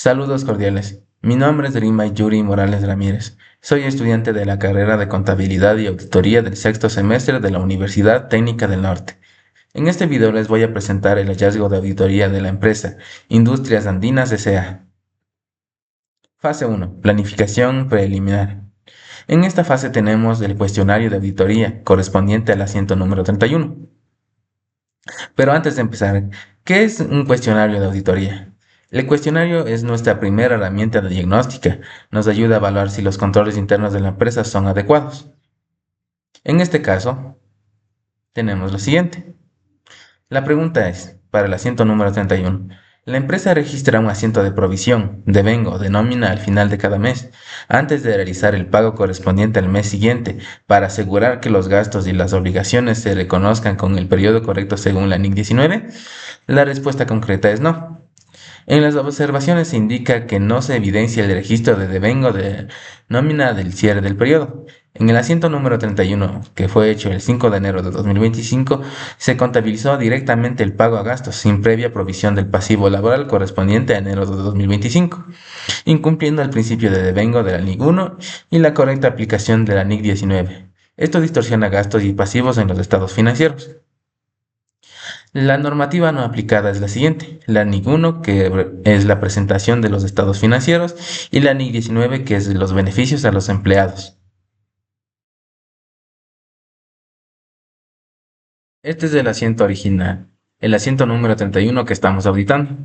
Saludos cordiales. Mi nombre es Rima Yuri Morales Ramírez. Soy estudiante de la carrera de Contabilidad y Auditoría del sexto semestre de la Universidad Técnica del Norte. En este video les voy a presentar el hallazgo de auditoría de la empresa Industrias Andinas S.A. Fase 1. Planificación preliminar. En esta fase tenemos el cuestionario de auditoría correspondiente al asiento número 31. Pero antes de empezar, ¿qué es un cuestionario de auditoría? El cuestionario es nuestra primera herramienta de diagnóstica. Nos ayuda a evaluar si los controles internos de la empresa son adecuados. En este caso, tenemos lo siguiente. La pregunta es, para el asiento número 31, la empresa registra un asiento de provisión, devengo, de nómina al final de cada mes, antes de realizar el pago correspondiente al mes siguiente, para asegurar que los gastos y las obligaciones se reconozcan con el periodo correcto según la NIC 19. La respuesta concreta es no. En las observaciones se indica que no se evidencia el registro de devengo de nómina del cierre del periodo. En el asiento número 31, que fue hecho el 5 de enero de 2025, se contabilizó directamente el pago a gastos sin previa provisión del pasivo laboral correspondiente a enero de 2025, incumpliendo el principio de devengo de la NIC 1 y la correcta aplicación de la NIC 19. Esto distorsiona gastos y pasivos en los estados financieros. La normativa no aplicada es la siguiente: la NIC 1, que es la presentación de los estados financieros, y la NIC 19, que es los beneficios a los empleados. Este es el asiento original, el asiento número 31 que estamos auditando.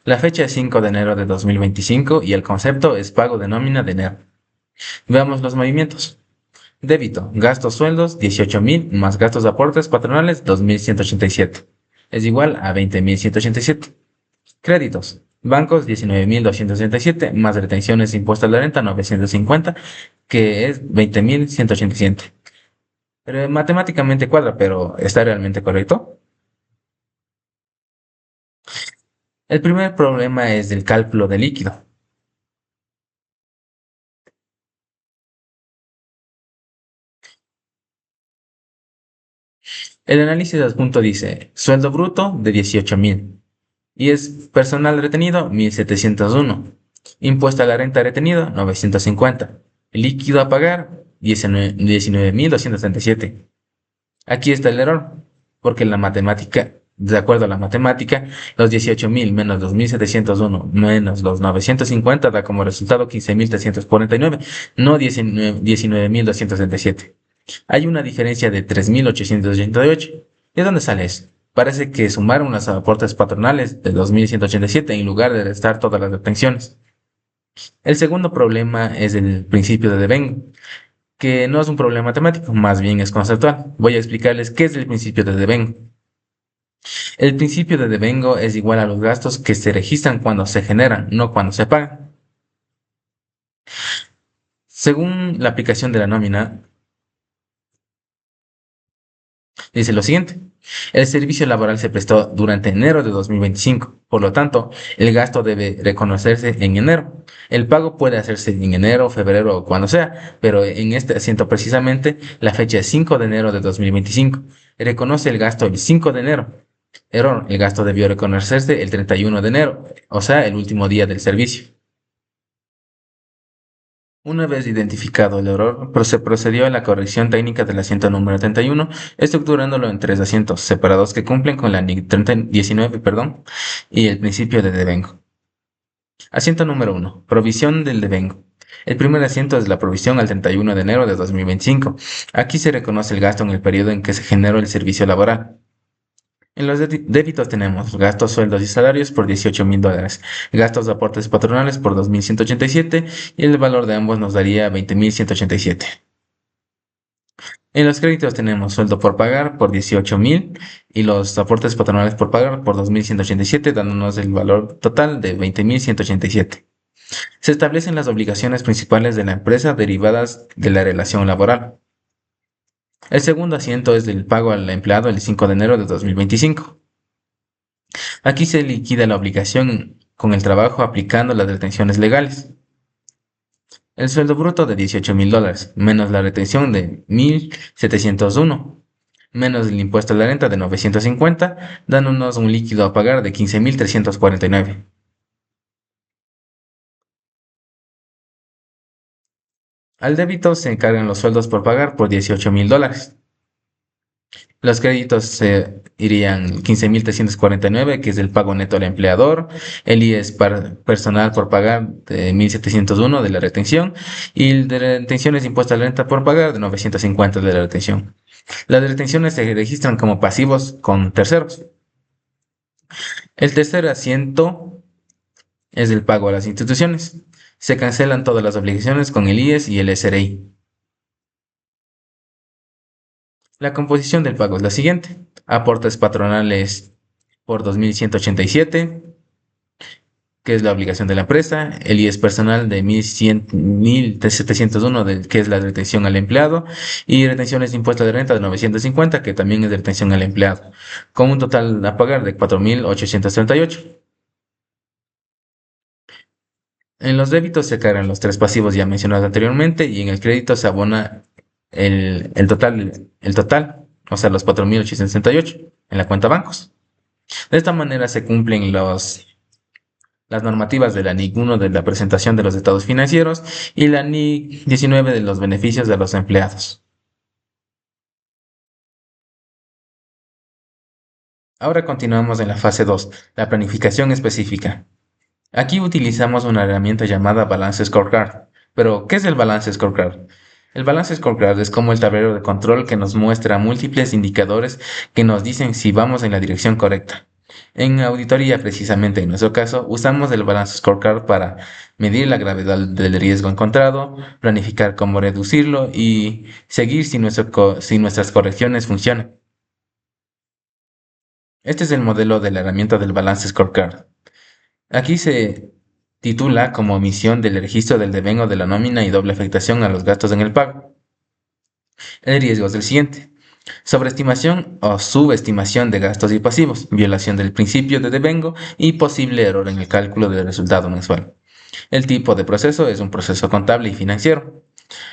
La fecha es 5 de enero de 2025 y el concepto es pago de nómina de enero. Veamos los movimientos. Débito: gastos sueldos 18.000 más gastos de aportes patronales 2.187. Es igual a 20.187. Créditos: bancos 19.267 más retenciones e impuestos a la renta 950, que es 20.187. Pero matemáticamente cuadra, pero ¿está realmente correcto? El primer problema es del cálculo de líquido. El análisis adjunto dice sueldo bruto de 18.000 y es personal retenido 1.701, impuesto a la renta retenido 950, líquido a pagar 19.237. Aquí está el error, porque en la matemática, de acuerdo a la matemática, los 18.000 menos 2.701 menos los 950 da como resultado 15.349, no 19.237. Hay una diferencia de 3.888. ¿De dónde sale eso? Parece que sumaron los aportes patronales de 2.187 en lugar de restar todas las retenciones. El segundo problema es el principio de devengo, que no es un problema matemático, más bien es conceptual. Voy a explicarles qué es el principio de devengo. El principio de devengo es igual a los gastos que se registran cuando se generan, no cuando se pagan. Según la aplicación de la nómina, dice lo siguiente: el servicio laboral se prestó durante enero de 2025, por lo tanto, el gasto debe reconocerse en enero. El pago puede hacerse en enero, febrero o cuando sea, pero en este asiento precisamente la fecha es 5 de enero de 2025. Reconoce el gasto el 5 de enero. Error: el gasto debió reconocerse el 31 de enero, o sea, el último día del servicio. Una vez identificado el error, se procedió a la corrección técnica del asiento número 31, estructurándolo en tres asientos separados que cumplen con la NIC 19, y el principio de devengo. Asiento número 1. Provisión del devengo. El primer asiento es la provisión al 31 de enero de 2025. Aquí se reconoce el gasto en el periodo en que se generó el servicio laboral. En los débitos tenemos gastos, sueldos y salarios por $18.000, gastos de aportes patronales por 2.187 y el valor de ambos nos daría 20.187. En los créditos tenemos sueldo por pagar por 18.000 y los aportes patronales por pagar por 2.187, dándonos el valor total de 20.187. Se establecen las obligaciones principales de la empresa derivadas de la relación laboral. El segundo asiento es del pago al empleado el 5 de enero de 2025. Aquí se liquida la obligación con el trabajo aplicando las retenciones legales. El sueldo bruto de $18.000 menos la retención de 1.701 menos el impuesto a la renta de 950, dándonos un líquido a pagar de 15.349. Al débito se encargan los sueldos por pagar por $18,000. Los créditos irían 15,349, que es el pago neto al empleador, el IES personal por pagar de 1,701 de la retención y el de retenciones de impuesto a la renta por pagar de 950 de la retención. Las retenciones se registran como pasivos con terceros. El tercer asiento es el pago a las instituciones. Se cancelan todas las obligaciones con el IES y el SRI. La composición del pago es la siguiente. Aportes patronales por 2,187, que es la obligación de la empresa, el IES personal de 1,701, que es la retención al empleado, y retenciones de impuesto de renta de 950, que también es de retención al empleado, con un total a pagar de 4,838. En los débitos se cargan los tres pasivos ya mencionados anteriormente y en el crédito se abona el total, o sea, los 4,868 en la cuenta bancos. De esta manera se cumplen las normativas de la NIC 1 de la presentación de los estados financieros y la NIC 19 de los beneficios de los empleados. Ahora continuamos en la fase 2, la planificación específica. Aquí utilizamos una herramienta llamada Balance Scorecard. Pero, ¿qué es el Balance Scorecard? El Balance Scorecard es como el tablero de control que nos muestra múltiples indicadores que nos dicen si vamos en la dirección correcta. En auditoría, precisamente en nuestro caso, usamos el Balance Scorecard para medir la gravedad del riesgo encontrado, planificar cómo reducirlo y seguir si nuestras correcciones funcionan. Este es el modelo de la herramienta del Balance Scorecard. Aquí se titula como omisión del registro del devengo de la nómina y doble afectación a los gastos en el pago. El riesgo es el siguiente: sobreestimación o subestimación de gastos y pasivos, violación del principio de devengo y posible error en el cálculo del resultado mensual. El tipo de proceso es un proceso contable y financiero.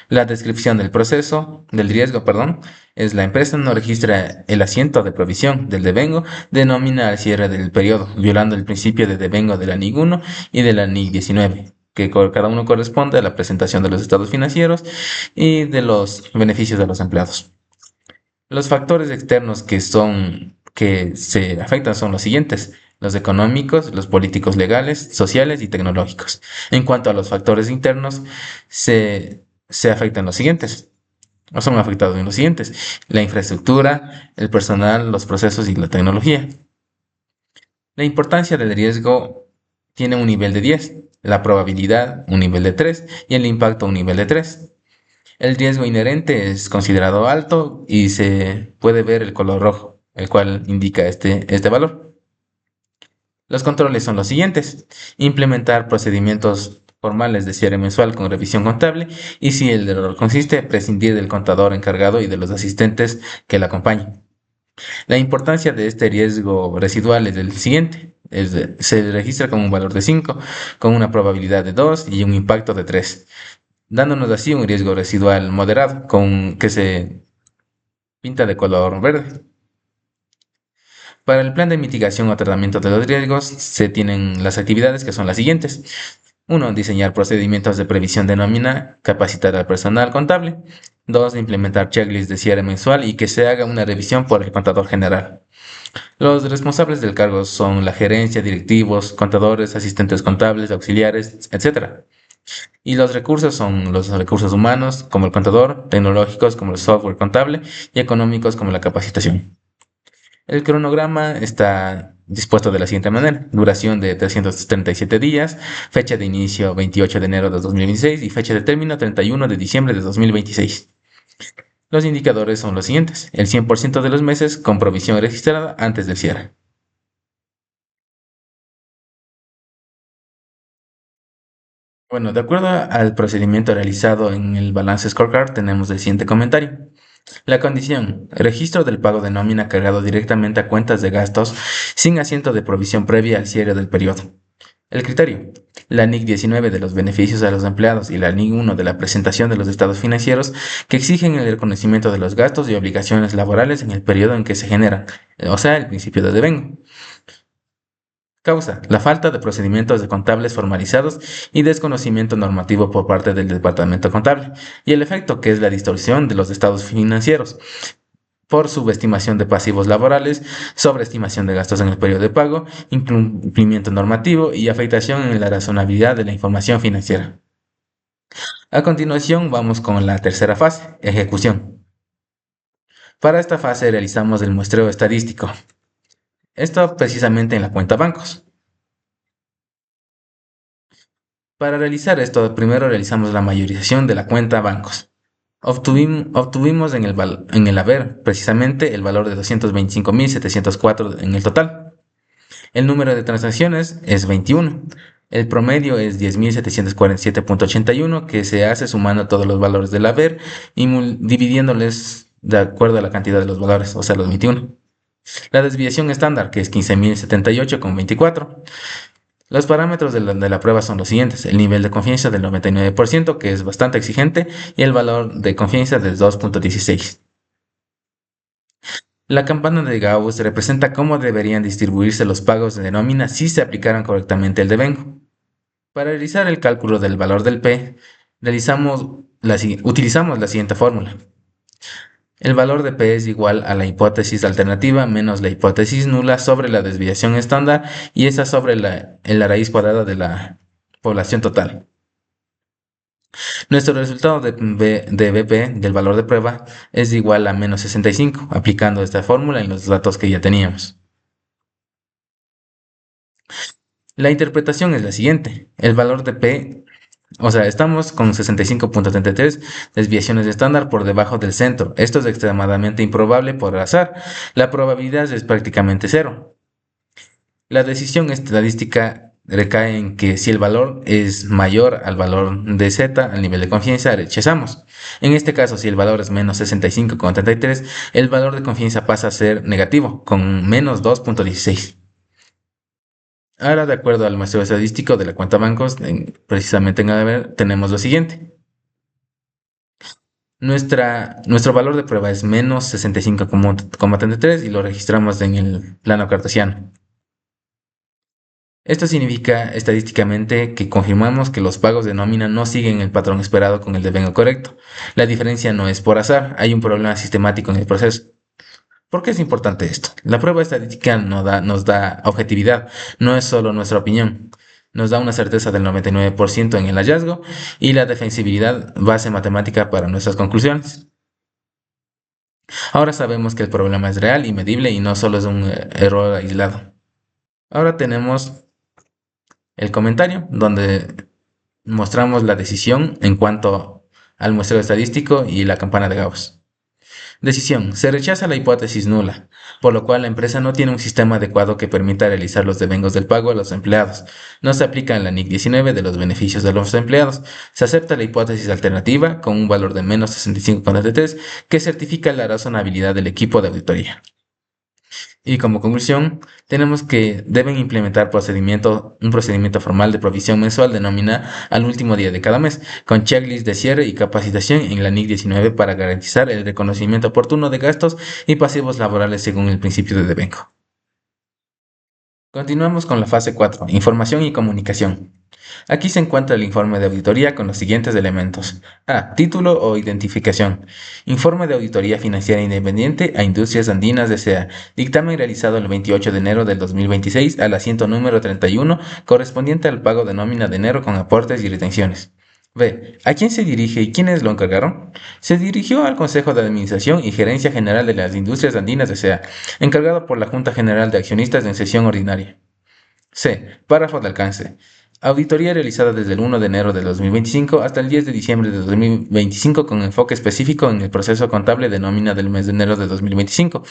La descripción del riesgo, perdón, es: la empresa no registra el asiento de provisión del devengo de nómina al cierre del periodo, violando el principio de devengo de la NIC 1 y de la NIC 19, que cada uno corresponde a la presentación de los estados financieros y de los beneficios de los empleados. Los factores externos que se afectan son los siguientes: los económicos, los políticos, legales, sociales y tecnológicos. En cuanto a los factores internos, se afectan los siguientes, o son afectados en los siguientes: la infraestructura, el personal, los procesos y la tecnología. La importancia del riesgo tiene un nivel de 10, la probabilidad un nivel de 3 y el impacto un nivel de 3. El riesgo inherente es considerado alto y se puede ver el color rojo, el cual indica este valor. Los controles son los siguientes: implementar procedimientos formales de cierre mensual con revisión contable y, si el error consiste, prescindir del contador encargado y de los asistentes que le acompañen. La importancia de este riesgo residual es el siguiente: se registra como un valor de 5, con una probabilidad de 2 y un impacto de 3, dándonos así un riesgo residual moderado que se pinta de color verde. Para el plan de mitigación o tratamiento de los riesgos se tienen las actividades, que son las siguientes. 1. Diseñar procedimientos de previsión de nómina, capacitar al personal contable. 2. Implementar checklists de cierre mensual y que se haga una revisión por el contador general. Los responsables del cargo son la gerencia, directivos, contadores, asistentes contables, auxiliares, etc. Y los recursos son los recursos humanos, como el contador, tecnológicos, como el software contable, y económicos, como la capacitación. El cronograma está dispuesto de la siguiente manera: duración de 337 días, fecha de inicio 28 de enero de 2026 y fecha de término 31 de diciembre de 2026. Los indicadores son los siguientes: el 100% de los meses con provisión registrada antes del cierre. Bueno, de acuerdo al procedimiento realizado en el Balance Scorecard, tenemos el siguiente comentario. La condición: registro del pago de nómina cargado directamente a cuentas de gastos sin asiento de provisión previa al cierre del periodo. El criterio: la NIC 19 de los beneficios a los empleados y la NIC 1 de la presentación de los estados financieros, que exigen el reconocimiento de los gastos y obligaciones laborales en el periodo en que se generan, o sea, el principio de devengo. Causa: la falta de procedimientos de contables formalizados y desconocimiento normativo por parte del departamento contable. Y el efecto, que es la distorsión de los estados financieros por subestimación de pasivos laborales, sobreestimación de gastos en el periodo de pago, incumplimiento normativo y afectación en la razonabilidad de la información financiera. A continuación vamos con la tercera fase, ejecución. Para esta fase realizamos el muestreo estadístico. Esto precisamente en la cuenta bancos. Para realizar esto, primero realizamos la mayorización de la cuenta bancos. Obtuvimos en el haber precisamente el valor de 225.704 en el total. El número de transacciones es 21. El promedio es 10.747.81, que se hace sumando todos los valores del haber y dividiéndoles de acuerdo a la cantidad de los valores, o sea, los 21. La desviación estándar, que es 15.078,24. Los parámetros de la prueba son los siguientes: el nivel de confianza del 99%, que es bastante exigente, y el valor de confianza del 2.16. La campana de Gauss representa cómo deberían distribuirse los pagos de nómina si se aplicaran correctamente el devengo. Para realizar el cálculo del valor del P, utilizamos la siguiente fórmula. El valor de P es igual a la hipótesis alternativa menos la hipótesis nula sobre la desviación estándar, y esa sobre la raíz cuadrada de la población total. Nuestro resultado de BP, del valor de prueba, es igual a menos 65, aplicando esta fórmula en los datos que ya teníamos. La interpretación es la siguiente: el valor de P, o sea, estamos con 65.33 desviaciones estándar por debajo del centro. Esto es extremadamente improbable por azar. La probabilidad es prácticamente cero. La decisión estadística recae en que si el valor es mayor al valor de Z, al nivel de confianza, rechazamos. En este caso, si el valor es menos 65,33, el valor de confianza pasa a ser negativo, con menos 2.16. Ahora, de acuerdo al muestreo estadístico de la cuenta bancos, precisamente en haber, tenemos lo siguiente. Nuestro valor de prueba es menos 65,33 y lo registramos en el plano cartesiano. Esto significa estadísticamente que confirmamos que los pagos de nómina no siguen el patrón esperado con el devengo correcto. La diferencia no es por azar, hay un problema sistemático en el proceso. ¿Por qué es importante esto? La prueba estadística nos da objetividad, no es solo nuestra opinión. Nos da una certeza del 99% en el hallazgo y la defensibilidad base matemática para nuestras conclusiones. Ahora sabemos que el problema es real y medible y no solo es un error aislado. Ahora tenemos el comentario, donde mostramos la decisión en cuanto al muestreo estadístico y la campana de Gauss. Decisión: se rechaza la hipótesis nula, por lo cual la empresa no tiene un sistema adecuado que permita realizar los devengos del pago a los empleados. No se aplica la NIC 19 de los beneficios de los empleados. Se acepta la hipótesis alternativa con un valor de menos 65,33 que certifica la razonabilidad del equipo de auditoría. Y como conclusión, tenemos que deben implementar un procedimiento formal de provisión mensual de nómina al último día de cada mes, con checklist de cierre y capacitación en la NIC 19 para garantizar el reconocimiento oportuno de gastos y pasivos laborales según el principio de devengo. Continuamos con la fase 4, información y comunicación. Aquí se encuentra el informe de auditoría con los siguientes elementos. A. Título o identificación. Informe de auditoría financiera independiente a Industrias Andinas S.A. Dictamen realizado el 28 de enero del 2026 al asiento número 31, correspondiente al pago de nómina de enero con aportes y retenciones. B. ¿A quién se dirige y quiénes lo encargaron? Se dirigió al Consejo de Administración y Gerencia General de las Industrias Andinas S.A., encargado por la Junta General de Accionistas en sesión ordinaria. C. Párrafo de alcance. Auditoría realizada desde el 1 de enero de 2025 hasta el 10 de diciembre de 2025 con enfoque específico en el proceso contable de nómina del mes de enero de 2025,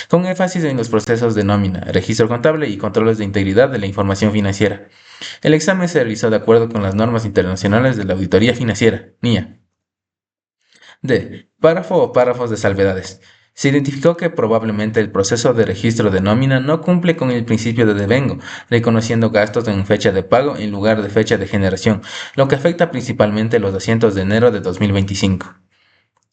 con énfasis en los procesos de nómina, registro contable y controles de integridad de la información financiera. El examen se realizó de acuerdo con las normas internacionales de la auditoría financiera, NIA. D. Párrafo o párrafos de salvedades. Se identificó que probablemente el proceso de registro de nómina no cumple con el principio de devengo, reconociendo gastos en fecha de pago en lugar de fecha de generación, lo que afecta principalmente los asientos de enero de 2025.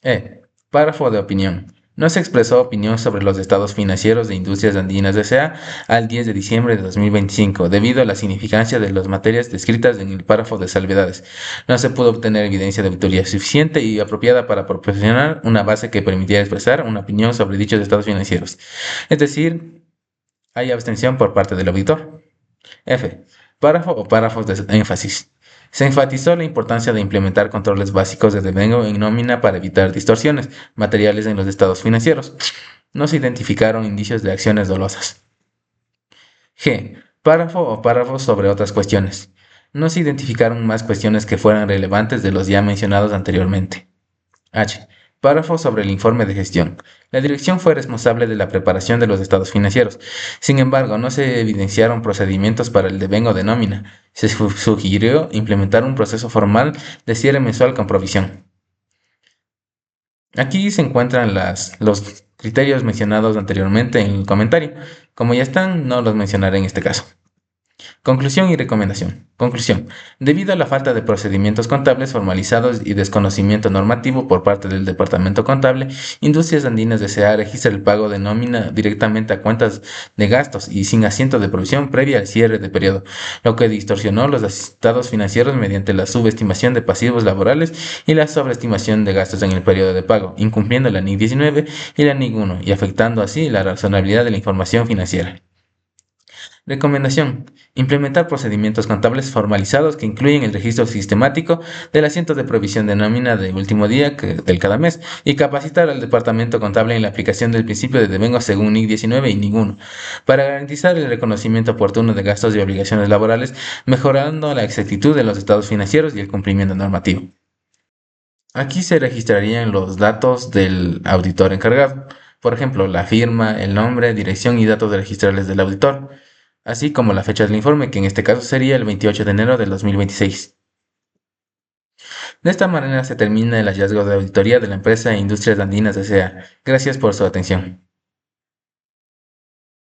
E. Párrafo de opinión. No se expresó opinión sobre los estados financieros de Industrias Andinas S.A. al 10 de diciembre de 2025, debido a la significancia de las materias descritas en el párrafo de salvedades. No se pudo obtener evidencia de auditoría suficiente y apropiada para proporcionar una base que permitiera expresar una opinión sobre dichos estados financieros. Es decir, hay abstención por parte del auditor. F. Párrafo o párrafos de énfasis. Se enfatizó la importancia de implementar controles básicos de devengo en nómina para evitar distorsiones materiales en los estados financieros. No se identificaron indicios de acciones dolosas. G. Párrafo o párrafos sobre otras cuestiones. No se identificaron más cuestiones que fueran relevantes de los ya mencionados anteriormente. H. Párrafo sobre el informe de gestión. La dirección fue responsable de la preparación de los estados financieros. Sin embargo, no se evidenciaron procedimientos para el devengo de nómina. Se sugirió implementar un proceso formal de cierre mensual con provisión. Aquí se encuentran los criterios mencionados anteriormente en el comentario. Como ya están, no los mencionaré en este caso. Conclusión y recomendación. Conclusión. Debido a la falta de procedimientos contables formalizados y desconocimiento normativo por parte del Departamento Contable, Industrias Andinas S.A. registra el pago de nómina directamente a cuentas de gastos y sin asiento de provisión previa al cierre de periodo, lo que distorsionó los estados financieros mediante la subestimación de pasivos laborales y la sobreestimación de gastos en el periodo de pago, incumpliendo la NIC 19 y la NIC 1 y afectando así la razonabilidad de la información financiera. Recomendación. Implementar procedimientos contables formalizados que incluyen el registro sistemático del asiento de provisión de nómina de último día del cada mes y capacitar al departamento contable en la aplicación del principio de devengo según NIC 19 y NIC 1 para garantizar el reconocimiento oportuno de gastos y obligaciones laborales, mejorando la exactitud de los estados financieros y el cumplimiento normativo. Aquí se registrarían los datos del auditor encargado, por ejemplo, la firma, el nombre, dirección y datos registrales del auditor, así como la fecha del informe, que en este caso sería el 28 de enero del 2026. De esta manera se termina el hallazgo de auditoría de la empresa Industrias Andinas S.A. Gracias por su atención.